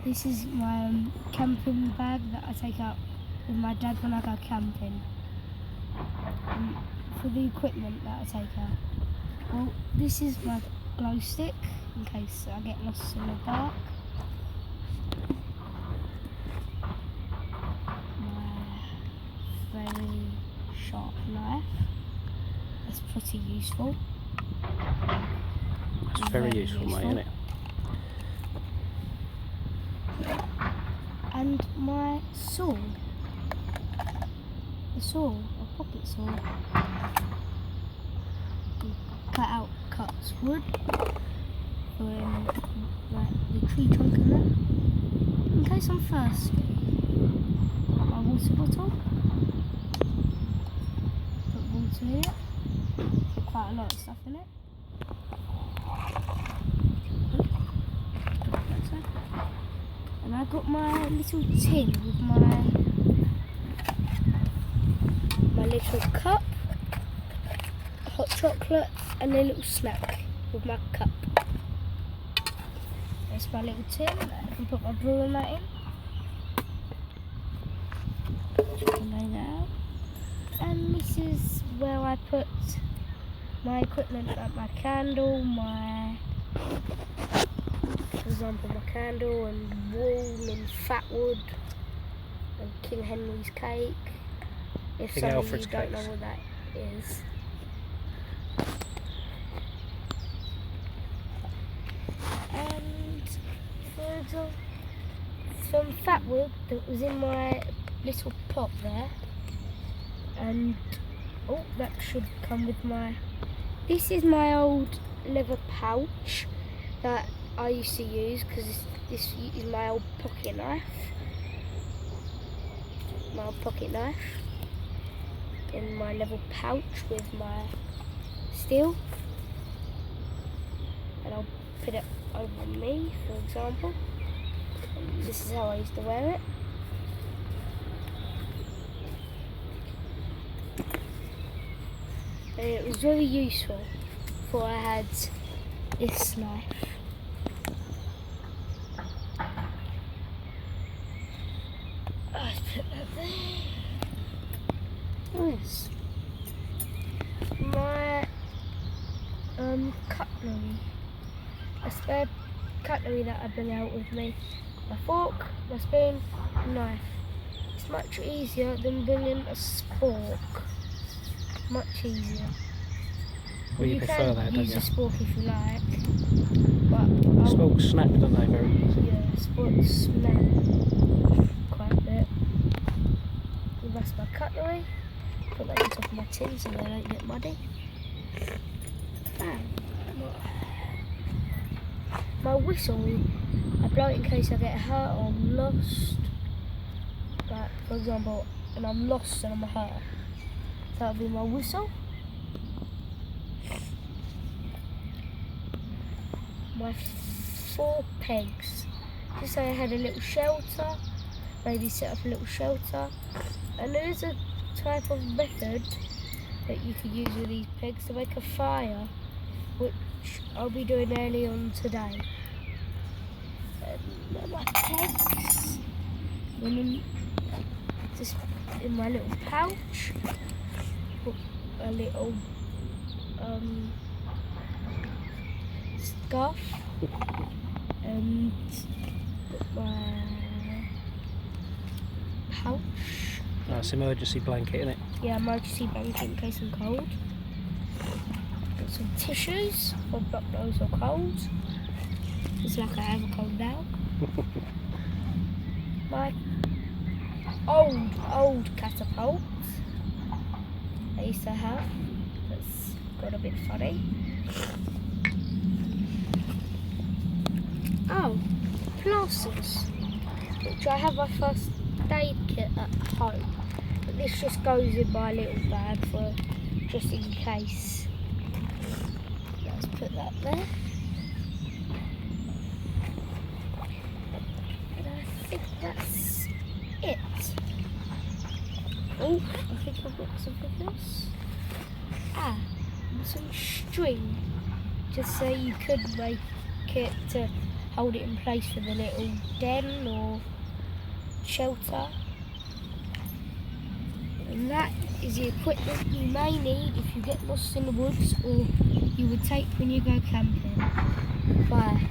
This is my camping bag that I take out with my dad when I go camping. For the equipment that I take out. Well, this is my glow stick in case I get lost in the dark. My very sharp knife. That's pretty useful. It's very useful, mate, isn't it? And my saw. The saw, a pocket saw. Cuts wood for like the tree trunk and that. In case I'm thirsty. My water bottle. Put water in it. Put quite a lot of stuff in it. And I got my little tin with my little cup, hot chocolate, and a little snack with my cup. There's my little tin. I can put my brewing mat in. Lay that out. And this is where I put my equipment, like my candle, for example, my candle and wool and fat wood and King Henry's cake. If King some Alfred's of you don't cakes. know what that is. And for example, some fat wood that was in my little pot there. And oh, that should come with my. This is my old leather pouch that I used to use because this is my old pocket knife. My old pocket knife in my leather pouch with my steel. And I'll put it over me, for example. And this is how I used to wear it. And it was very useful before I had this knife. I'll put that there. Nice. My cutlery. A spare cutlery that I bring out with me. My fork, my spoon, knife. It's much easier than bringing a spork. Much easier. Well, you prefer that, don't use you? a spork if you like, but Sporks snap, don't they? Very easy. yeah, sporks snap quite a bit. And that's my cutlery. Put that on top of my tin so they don't get muddy. And my whistle, I blow it in case I get hurt or I'm lost. Like, for example, and I'm lost and I'm hurt. So that'll be my whistle. My 4 pegs. Just so I had a little shelter, maybe set up a little shelter. And there is a type of method that you could use with these pegs to make a fire, which I'll be doing early on today. And my pegs, just in my little pouch. Put a little scarf and put my pouch. That's emergency blanket, isn't it? Yeah, emergency blanket in case I'm cold. Got some tissues for block nose or cold. Just like I have a cold now. My old catapult I used to have. That's got a bit funny. Oh, plasters, which I have my first aid kit at home. But this just goes in my little bag for just in case. Let's put that there. And I think that's it. Oh, I think I've got something else. And some string, just so you could make it to hold it in place for the little den or shelter. And that is the equipment you may need if you get lost in the woods or you would take when you go camping. Bye.